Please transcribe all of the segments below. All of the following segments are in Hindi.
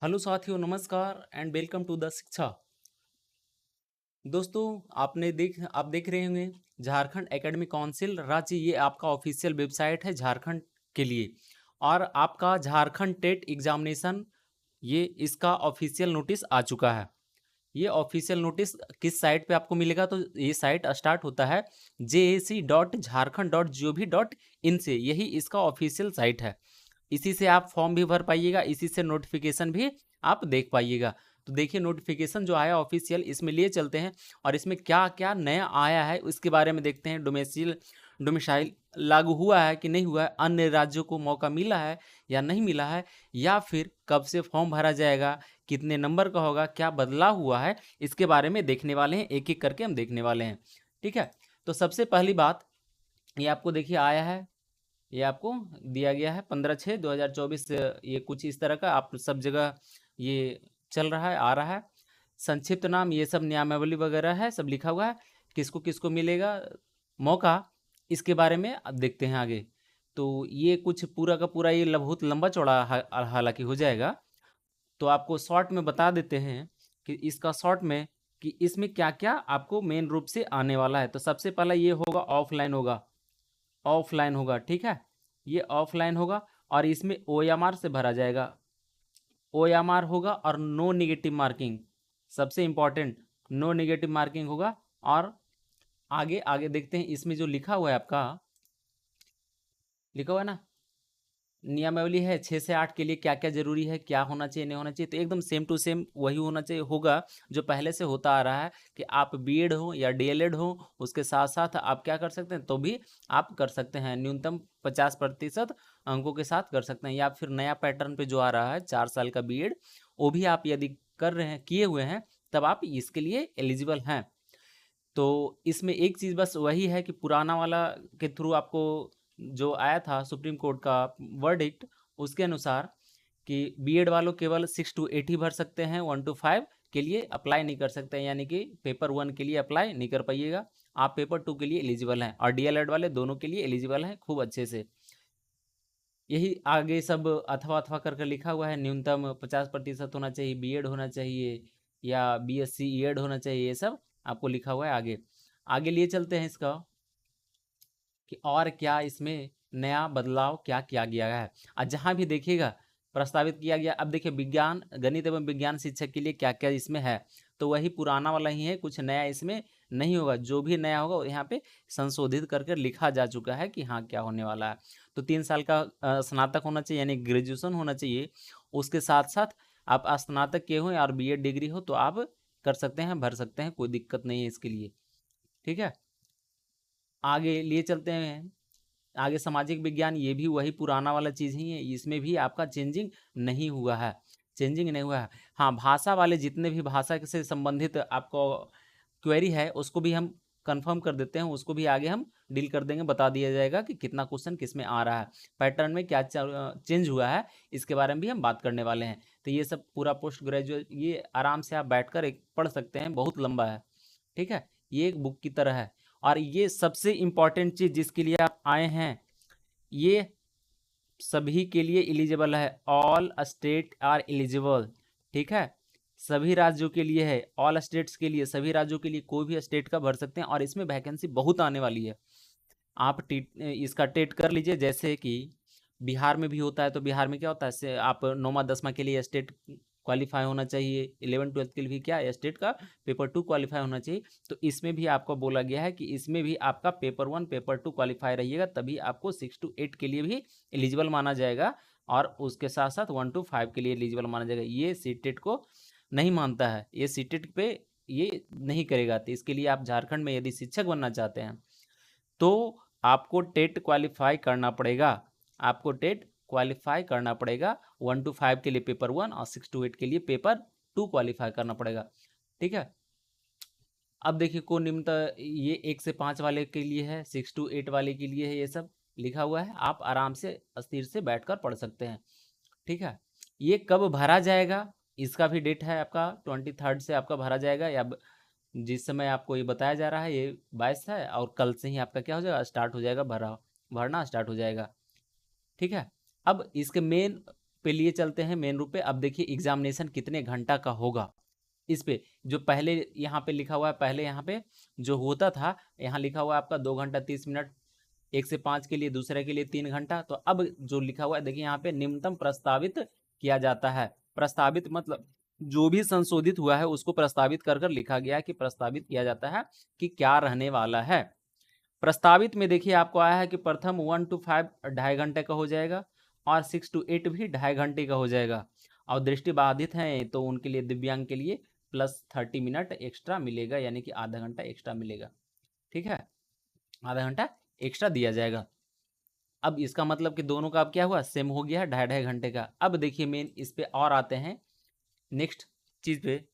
हेलो साथियों, नमस्कार एंड वेलकम टू द शिक्षा। दोस्तों, आप देख रहे होंगे झारखंड एकेडमिक काउंसिल रांची। ये आपका ऑफिशियल वेबसाइट है झारखंड के लिए। और आपका झारखंड टेट एग्जामिनेशन, ये इसका ऑफिशियल नोटिस आ चुका है। ये ऑफिशियल नोटिस किस साइट पे आपको मिलेगा? तो ये साइट स्टार्ट होता है jac.jharkhand.gov.in से। यही इसका ऑफिशियल साइट है। इसी से आप फॉर्म भी भर पाइएगा, इसी से नोटिफिकेशन भी आप देख पाइएगा। तो देखिए, नोटिफिकेशन जो आया ऑफिशियल, इसमें लिए चलते हैं और इसमें क्या क्या नया आया है उसके बारे में देखते हैं। डोमिसाइल लागू हुआ है कि नहीं हुआ है, अन्य राज्यों को मौका मिला है या नहीं मिला है, या फिर कब से फॉर्म भरा जाएगा, कितने नंबर का होगा, क्या बदलाव हुआ है, इसके बारे में देखने वाले हैं। एक एक करके हम देखने वाले हैं, ठीक है। तो सबसे पहली बात, ये आपको देखिए आया है, ये आपको दिया गया है 15/6/2024। ये कुछ इस तरह का आप सब जगह ये चल रहा है, आ रहा है। संक्षिप्त नाम, ये सब नियमावली वगैरह है, सब लिखा हुआ है। किसको किसको मिलेगा मौका, इसके बारे में अब देखते हैं आगे। तो ये कुछ पूरा का पूरा, ये बहुत लंबा चौड़ा हालांकि हो जाएगा। तो आपको शॉर्ट में बता देते हैं कि इसका शॉर्ट में कि इसमें क्या क्या आपको मेन रूप से आने वाला है। तो सबसे पहला ये होगा, ऑफलाइन होगा। ऑफलाइन होगा, ठीक है। ये ऑफलाइन होगा और इसमें ओएमआर से भरा जाएगा। ओएमआर होगा और नो नेगेटिव मार्किंग, सबसे इंपॉर्टेंट, नो नेगेटिव मार्किंग होगा। और आगे आगे देखते हैं, इसमें जो लिखा हुआ है आपका, लिखा हुआ है ना, नियमावली है 6 से 8 के लिए क्या क्या जरूरी है, क्या होना चाहिए, नहीं होना चाहिए। तो एकदम सेम टू सेम वही होना चाहिए, होगा जो पहले से होता आ रहा है कि आप बीएड हो या डीएलएड हो, उसके साथ साथ आप क्या कर सकते हैं, तो भी आप कर सकते हैं। न्यूनतम 50% अंकों के साथ कर सकते हैं। या फिर नया पैटर्न पे जो आ रहा है 4 साल का बीएड, वो भी आप यदि कर रहे हैं, किए हुए हैं, तब आप इसके लिए एलिजिबल हैं। तो इसमें एक चीज़ बस वही है कि पुराना वाला के थ्रू आपको जो आया था सुप्रीम कोर्ट का वर्डिक्ट, उसके अनुसार कि बीएड वालों केवल 6 to 8 ही भर सकते हैं, 1 to 5 के लिए अप्लाई नहीं कर सकते हैं। यानी कि पेपर 1 के लिए अप्लाई नहीं कर पाइएगा, आप पेपर 2 के लिए एलिजिबल हैं। और डीएलएड वाले दोनों के लिए एलिजिबल हैं खूब अच्छे से। यही आगे सब अथवा अथवा करके लिखा हुआ है। न्यूनतम 50% होना चाहिए, बीएड होना चाहिए या बीएससी ईएड होना चाहिए, ये सब आपको लिखा हुआ है आगे। आगे लिए चलते हैं इसका कि और क्या इसमें नया बदलाव क्या किया गया है। और जहाँ भी देखिएगा प्रस्तावित किया गया, अब देखिए विज्ञान, गणित एवं विज्ञान शिक्षक के लिए क्या क्या इसमें है, तो वही पुराना वाला ही है, कुछ नया इसमें नहीं होगा। जो भी नया होगा वो यहाँ पे संशोधित करके लिखा जा चुका है कि हाँ क्या होने वाला है। तो 3 साल का स्नातक होना चाहिए, यानी ग्रेजुएशन होना चाहिए। उसके साथ साथ आप स्नातक के हो और बीएड डिग्री हो तो आप कर सकते हैं, भर सकते हैं, कोई दिक्कत नहीं है इसके लिए, ठीक है। आगे लिए चलते हैं, आगे सामाजिक विज्ञान, ये भी वही पुराना वाला चीज़ ही है, इसमें भी आपका चेंजिंग नहीं हुआ है, चेंजिंग नहीं हुआ है। हाँ, भाषा वाले जितने भी भाषा से संबंधित आपको क्वेरी है, उसको भी हम कंफर्म कर देते हैं, उसको भी आगे हम डील कर देंगे, बता दिया जाएगा कि कितना क्वेश्चन किस में आ रहा है, पैटर्न में क्या चेंज हुआ है, इसके बारे में भी हम बात करने वाले हैं। तो ये सब पूरा पोस्ट ग्रेजुएट, ये आराम से आप बैठकर एक पढ़ सकते हैं, बहुत लंबा है, ठीक है। ये एक बुक की तरह है। और ये सबसे इम्पॉर्टेंट चीज़ जिसके लिए आप आए हैं, ये सभी के लिए एलिजिबल है। ऑल स्टेट आर एलिजिबल, ठीक है। सभी राज्यों के लिए है, ऑल स्टेट्स के लिए, सभी राज्यों के लिए, कोई भी स्टेट का भर सकते हैं। और इसमें वैकेंसी बहुत आने वाली है। आप इसका टेट कर लीजिए, जैसे कि बिहार में भी होता है। तो बिहार में क्या होता है, से आप 9वां 10वां के लिए स्टेट क्वालिफाई होना चाहिए, 11th 12th के लिए भी क्या, स्टेट का पेपर 2 क्वालिफाई होना चाहिए। तो इसमें भी आपको बोला गया है कि इसमें भी आपका पेपर 1 पेपर 2 क्वालिफाई रहिएगा, तभी आपको 6 to 8 के लिए भी एलिजिबल माना जाएगा। और उसके साथ साथ 1 to 5 के लिए एलिजिबल माना जाएगा। ये सीटेट को नहीं मानता है, ये सीटेट पे ये नहीं करेगा। तो इसके लिए आप झारखंड में यदि शिक्षक बनना चाहते हैं तो आपको टेट क्वालिफाई करना पड़ेगा, आपको टेट क्वालिफाई करना पड़ेगा। 1 to 5 के लिए पेपर 1 और 6 to 8 के लिए पेपर 2 क्वालिफाई करना पड़ेगा, ठीक है। अब देखिए को निम्नतः, ये 1 से 5 वाले के लिए है, 6 to 8 वाले के लिए है, ये सब लिखा हुआ है। आप आराम से अस्थिर से बैठकर पढ़ सकते हैं, ठीक है। ये कब भरा जाएगा, इसका भी डेट है आपका 23rd से आपका भरा जाएगा, या जिस समय आपको ये बताया जा रहा है ये 22 है, और कल से ही आपका क्या हो जाएगा, स्टार्ट हो जाएगा, भरना स्टार्ट हो जाएगा, ठीक है। अब इसके मेन पे लिए चलते हैं मेन रूप पे। अब देखिए एग्जामिनेशन कितने घंटा का होगा इस पे। जो पहले यहाँ पे लिखा हुआ है, पहले यहाँ पे जो होता था, यहाँ लिखा हुआ है आपका 2 घंटा 30 मिनट 1 से 5 के लिए, दूसरे के लिए 3 घंटा। तो अब जो लिखा हुआ है देखिए यहाँ पे न्यूनतम प्रस्तावित किया जाता है। प्रस्तावित मतलब जो भी संशोधित हुआ है उसको प्रस्तावित कर कर लिखा गया है कि प्रस्तावित किया जाता है कि क्या रहने वाला है। प्रस्तावित में देखिए आपको आया है कि प्रथम 1 to 5 2.5 घंटे का हो जाएगा, और 6 to 8 भी 2.5 घंटे का हो जाएगा। और दृष्टि बाधित हैं तो उनके लिए, दिव्यांग के लिए +30 मिनट एक्स्ट्रा मिलेगा, यानी कि आधा घंटा एक्स्ट्रा मिलेगा। ठीक है, आधा घंटा एक्स्ट्रा दिया जाएगा। अब इसका मतलब कि दोनों का अब क्या हुआ, सेम हो गया है 2.5 घंटे का। अब देखिए मेन इस पे और आते हैं नेक्स्ट चीज पे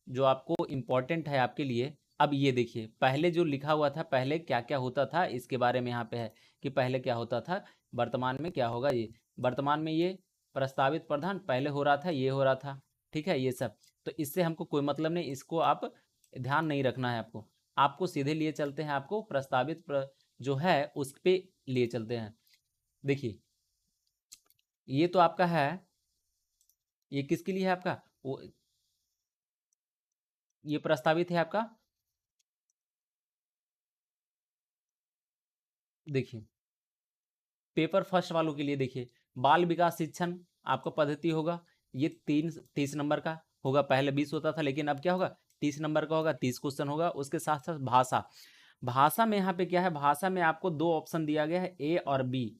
जो आपको इंपॉर्टेंट है आपके लिए। अब ये देखिए पहले जो लिखा हुआ था, पहले क्या क्या होता था इसके बारे में यहाँ पे है कि पहले क्या होता था, वर्तमान में क्या होगा। ये वर्तमान में ये प्रस्तावित प्रधान पहले हो रहा था, ये हो रहा था। ठीक है, ये सब तो इससे हमको कोई मतलब नहीं, इसको आप ध्यान नहीं रखना है आपको। आपको सीधे लिए चलते हैं, आपको प्रस्तावित जो है उस पे लिए चलते हैं। देखिए ये तो आपका है, ये किसके लिए है आपका, वो ये प्रस्तावित है आपका। देखिए पेपर फर्स्ट वालों के लिए देखिए, बाल विकास शिक्षण आपका पद्धति होगा, ये 30 नंबर का होगा। पहले 20 होता था, लेकिन अब क्या होगा 30 नंबर का होगा, 30 क्वेश्चन होगा। उसके साथ साथ भाषा, भाषा में यहाँ पे क्या है, भाषा में आपको 2 ऑप्शन दिया गया है, ए और बी।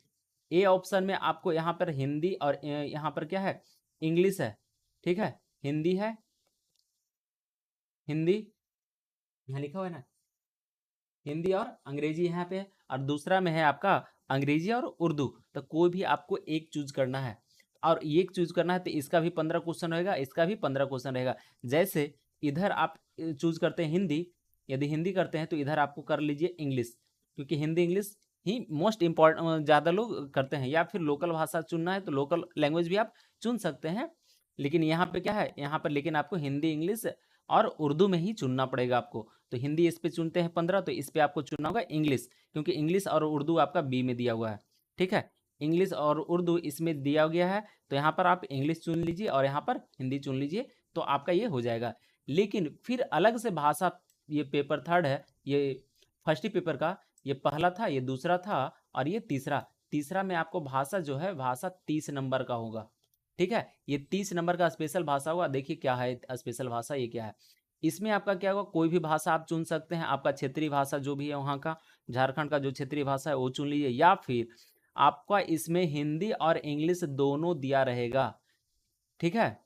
ए ऑप्शन में आपको यहाँ पर हिंदी और यहाँ पर क्या है, इंग्लिश है। ठीक है, हिंदी है, हिंदी यहाँ लिखा हुआ है ना, हिंदी और अंग्रेजी यहाँ पे है। और दूसरा में है आपका अंग्रेजी और उर्दू। तो कोई भी आपको एक चूज करना है, और एक चूज करना है तो इसका भी 15 क्वेश्चन रहेगा, इसका भी 15 क्वेश्चन रहेगा। जैसे इधर आप चूज करते हैं हिंदी, यदि हिंदी करते हैं तो इधर आपको कर लीजिए इंग्लिश, क्योंकि हिंदी इंग्लिश ही मोस्ट इम्पॉर्टेंट ज़्यादा लोग करते हैं। या फिर लोकल भाषा चुनना है तो लोकल लैंग्वेज भी आप चुन सकते हैं। लेकिन यहाँ पे क्या है, यहाँ पर लेकिन आपको हिंदी इंग्लिश और उर्दू में ही चुनना पड़ेगा आपको। तो हिंदी इस पे चुनते हैं 15, तो इस पे आपको चुनना होगा इंग्लिश, क्योंकि इंग्लिश और उर्दू आपका बी में दिया हुआ है। ठीक है, इंग्लिश और उर्दू इसमें दिया गया है, तो यहाँ पर आप इंग्लिश चुन लीजिए और यहाँ पर हिंदी चुन लीजिए, तो आपका ये हो जाएगा। लेकिन फिर अलग से भाषा, ये पेपर थर्ड है, ये फर्स्ट ही पेपर का, ये पहला था, ये दूसरा था, और ये तीसरा। तीसरा में आपको भाषा जो है, भाषा 30 नंबर का होगा। ठीक है, ये 30 नंबर का स्पेशल भाषा होगा। देखिए क्या है स्पेशल भाषा, ये क्या है, इसमें आपका क्या होगा, कोई भी भाषा आप चुन सकते हैं। आपका क्षेत्रीय भाषा जो भी है वहाँ का, झारखंड का जो क्षेत्रीय भाषा है वो चुन लीजिए, या फिर आपका इसमें हिंदी और इंग्लिश दोनों दिया रहेगा। ठीक है,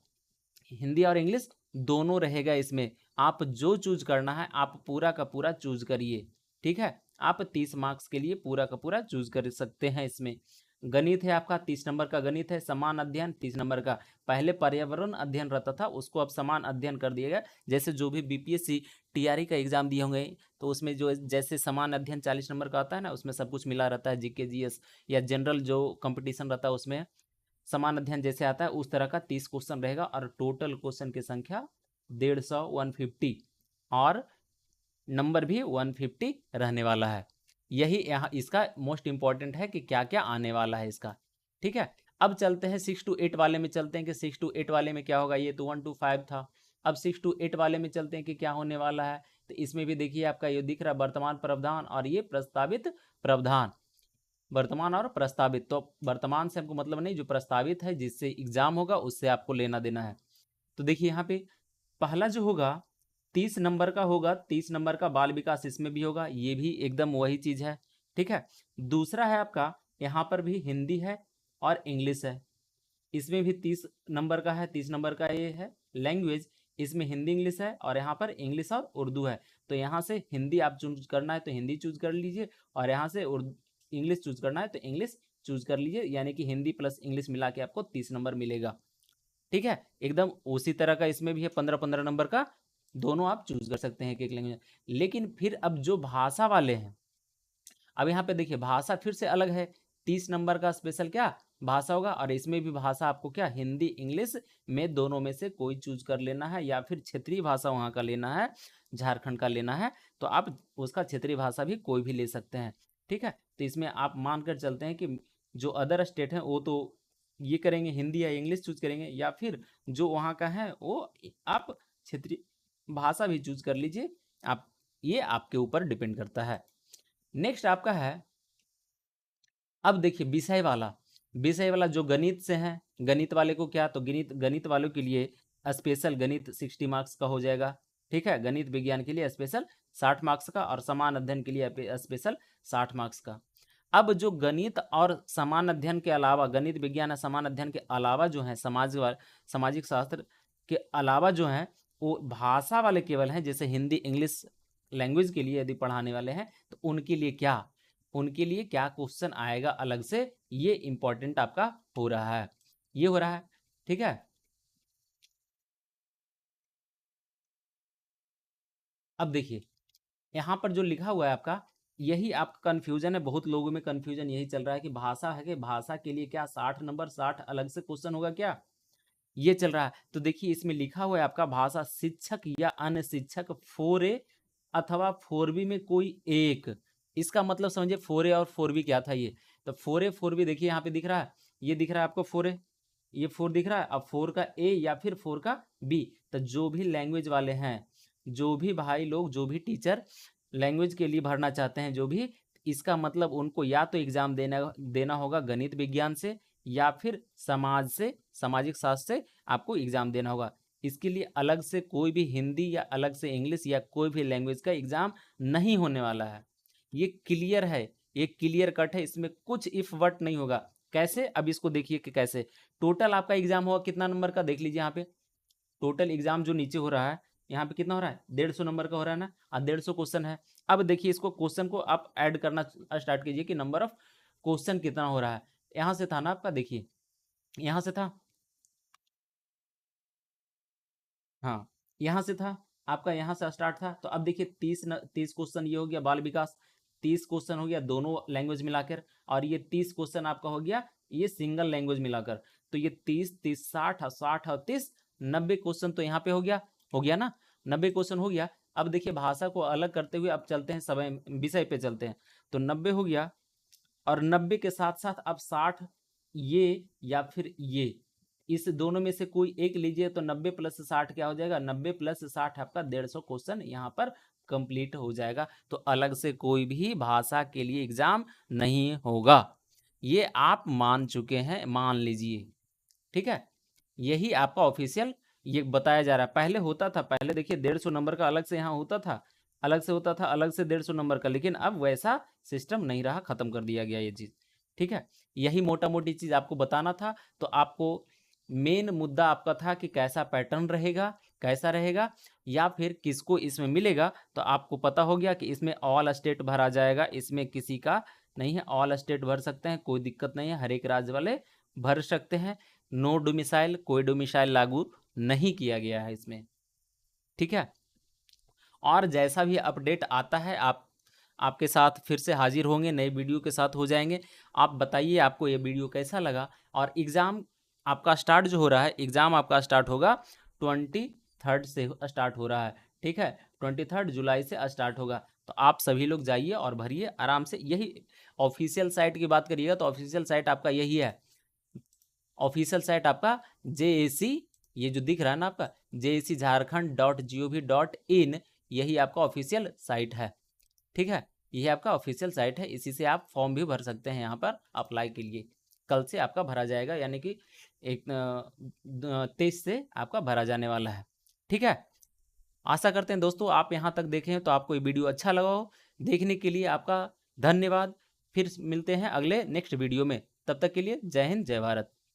हिंदी और इंग्लिश दोनों रहेगा इसमें। आप जो चूज करना है आप पूरा का पूरा चूज करिए। ठीक है, आप 30 मार्क्स के लिए पूरा का पूरा चूज कर सकते हैं इसमें। गणित है आपका, 30 नंबर का गणित है। समान अध्ययन 30 नंबर का, पहले पर्यावरण अध्ययन रहता था, उसको अब समान अध्ययन कर दिया गया। जैसे जो भी बीपीएससी टीआरई का एग्जाम दिए होंगे, तो उसमें जो जैसे समान अध्ययन 40 नंबर का आता है ना, उसमें सब कुछ मिला रहता है, जीके जीएस या जनरल जो कंपटीशन रहता है उसमें समान अध्ययन जैसे आता है उस तरह का 30 क्वेश्चन रहेगा। और टोटल क्वेश्चन की संख्या 150 150, और नंबर भी 150 रहने वाला है। यही यहाँ इसका मोस्ट इंपॉर्टेंट है कि क्या क्या आने वाला है इसका। ठीक है, अब चलते हैं 6 to 8 वाले में, चलते हैं कि 6 to 8 वाले में क्या होगा। ये तो 1 to 5 था, अब 6 to 8 वाले में चलते हैं कि क्या होने वाला है। तो इसमें भी देखिए आपका ये दिख रहा है वर्तमान प्रावधान और ये प्रस्तावित प्रावधान। वर्तमान और प्रस्तावित, तो वर्तमान से हमको मतलब नहीं, जो प्रस्तावित है जिससे एग्जाम होगा उससे आपको लेना देना है। तो देखिए यहाँ पे पहला जो होगा 30 नंबर का होगा, 30 नंबर का बाल विकास इसमें भी होगा, ये भी एकदम वही चीज है। ठीक है, दूसरा है आपका यहाँ पर भी हिंदी है और इंग्लिश है, इसमें भी 30 नंबर का है। 30 नंबर का ये है लैंग्वेज, इसमें हिंदी इंग्लिश है, और यहाँ पर इंग्लिश और उर्दू है। तो यहाँ से हिंदी आप चूज करना है तो हिंदी चूज कर लीजिए, और यहाँ से इंग्लिश चूज करना है तो इंग्लिश चूज कर लीजिए, यानी कि हिंदी प्लस इंग्लिश मिला के आपको 30 नंबर मिलेगा। ठीक है, एकदम उसी तरह का इसमें भी है, 15-15 नंबर का, दोनों आप चूज कर सकते हैं एक एक लैंग्वेज। लेकिन फिर अब जो भाषा वाले हैं, अब यहाँ पे देखिए भाषा फिर से अलग है। 30 नंबर का स्पेशल क्या भाषा होगा, और इसमें भी भाषा आपको क्या हिंदी इंग्लिश में दोनों में से कोई चूज कर लेना है, या फिर क्षेत्रीय भाषा वहाँ का लेना है, झारखंड का लेना है तो आप उसका क्षेत्रीय भाषा भी कोई भी ले सकते हैं। ठीक है, तो इसमें आप मानकर चलते हैं कि जो अदर स्टेट हैं वो तो ये करेंगे, हिंदी या इंग्लिश चूज करेंगे, या फिर जो वहाँ का है वो आप क्षेत्रीय भाषा भी चूज कर लीजिए आप, ये आपके ऊपर डिपेंड करता है। नेक्स्ट आपका है, अब देखिए विषय वाला जो गणित से है, गणित वाले को क्या, तो गणित वालों के लिए स्पेशल गणित 60 मार्क्स का हो जाएगा। ठीक है, गणित विज्ञान के लिए स्पेशल 60 मार्क्स का, और समान अध्ययन के लिए स्पेशल 60 मार्क्स का। अब जो गणित और समान अध्ययन के अलावा, गणित विज्ञान और समान अध्ययन के अलावा जो है सामाजिक शास्त्र के अलावा जो है वो भाषा वाले केवल हैं, जैसे हिंदी इंग्लिश लैंग्वेज के लिए यदि पढ़ाने वाले हैं तो उनके लिए क्या क्वेश्चन आएगा अलग से, ये इंपॉर्टेंट आपका हो रहा है, ये हो रहा है। ठीक है, अब देखिए यहाँ पर जो लिखा हुआ है आपका, यही आपका कंफ्यूजन है, बहुत लोगों में कंफ्यूजन यही चल रहा है कि भाषा है, कि भाषा के लिए क्या 60 नंबर 60 अलग से क्वेश्चन होगा क्या, ये चल रहा है। तो देखिए इसमें लिखा हुआ है आपका भाषा शिक्षक या अन्य शिक्षक 4A अथवा 4B में कोई एक, इसका मतलब समझिए 4A और 4B क्या था ये, तो 4A 4B देखिए यहाँ पे दिख रहा है, ये दिख रहा है आपको 4A, ये 4 दिख रहा है, अब 4 का A या फिर 4 का B, तो जो भी लैंग्वेज वाले हैं, जो भी भाई लोग, जो भी टीचर लैंग्वेज के लिए भरना चाहते हैं, जो भी, इसका मतलब उनको या तो एग्जाम देना होगा गणित विज्ञान से, या फिर सामाजिक शास्त्र से आपको एग्जाम देना होगा। इसके लिए अलग से कोई भी हिंदी या अलग से इंग्लिश या कोई भी लैंग्वेज का एग्जाम नहीं होने वाला है, ये क्लियर है, ये क्लियर कट है, इसमें कुछ इफ वट नहीं होगा। कैसे, अब इसको देखिए कि कैसे टोटल आपका एग्जाम होगा कितना नंबर का, देख लीजिए यहाँ पे टोटल एग्जाम जो नीचे हो रहा है, यहाँ पे कितना हो रहा है, 150 नंबर का हो रहा है ना, और 150 क्वेश्चन है। अब देखिए इसको क्वेश्चन को आप ऐड करना स्टार्ट कीजिए कि नंबर ऑफ क्वेश्चन कितना हो रहा है। यहाँ से था ना आपका, देखिए यहाँ से था, हाँ यहाँ से था आपका, यहाँ से स्टार्ट था, तो अब देखिए 30 क्वेश्चन ये हो गया बाल विकास, 30 क्वेश्चन हो गया दोनों लैंग्वेज मिलाकर, और ये 30 क्वेश्चन आपका हो गया ये सिंगल लैंग्वेज मिलाकर, तो ये 30 60 और 60 और 30 90 क्वेश्चन तो यहाँ पे हो गया ना, 90 क्वेश्चन हो गया। अब देखिए भाषा को अलग करते हुए अब चलते हैं समय विषय पे चलते हैं, तो 90 हो गया, और 90 के साथ साथ अब 60 ये या फिर ये, इस दोनों में से कोई एक लीजिए, तो 90 प्लस 60 क्या हो जाएगा, 90 प्लस 60 आपका 150 क्वेश्चन यहाँ पर कंप्लीट हो जाएगा। तो अलग से कोई भी भाषा के लिए एग्जाम नहीं होगा, ये आप मान चुके हैं, मान लीजिए। ठीक है, यही आपका ऑफिशियल ये बताया जा रहा है। पहले होता था, पहले देखिए 150 नंबर का अलग से यहाँ होता था, अलग से होता था, अलग से 150 नंबर का, लेकिन अब वैसा सिस्टम नहीं रहा, खत्म कर दिया गया ये चीज़। ठीक है, यही मोटा मोटी चीज़ आपको बताना था। तो आपको मेन मुद्दा आपका था कि कैसा पैटर्न रहेगा, कैसा रहेगा, या फिर किसको इसमें मिलेगा, तो आपको पता हो गया कि इसमें ऑल स्टेट भरा जाएगा, इसमें किसी का नहीं है, ऑल स्टेट भर सकते हैं, कोई दिक्कत नहीं है, हर एक राज्य वाले भर सकते हैं। नो डोमिसाइल, कोई डोमिसाइल लागू नहीं किया गया है इसमें। ठीक है, और जैसा भी अपडेट आता है आपके साथ फिर से हाजिर होंगे, नए वीडियो के साथ हो जाएंगे। आप बताइए आपको ये वीडियो कैसा लगा, और एग्ज़ाम आपका स्टार्ट जो हो रहा है, एग्ज़ाम आपका स्टार्ट होगा 23 से स्टार्ट हो रहा है। ठीक है, 23 जुलाई से स्टार्ट होगा, तो आप सभी लोग जाइए और भरिए आराम से। यही ऑफिशियल साइट की बात करिएगा तो ऑफिशियल साइट आपका यही है, ऑफिशियल साइट आपका JAC, ये जो दिख रहा है ना आपका JAC झारखंड.gov.in, यही आपका ऑफिशियल साइट है। ठीक है, यही आपका ऑफिशियल साइट है, इसी से आप फॉर्म भी भर सकते हैं यहाँ पर अप्लाई के लिए। कल से आपका भरा जाएगा, यानी कि 23 से आपका भरा जाने वाला है। ठीक है, आशा करते हैं दोस्तों आप यहाँ तक देखें तो आपको ये वीडियो अच्छा लगा हो। देखने के लिए आपका धन्यवाद, फिर मिलते हैं अगले नेक्स्ट वीडियो में, तब तक के लिए जय हिंद जय भारत।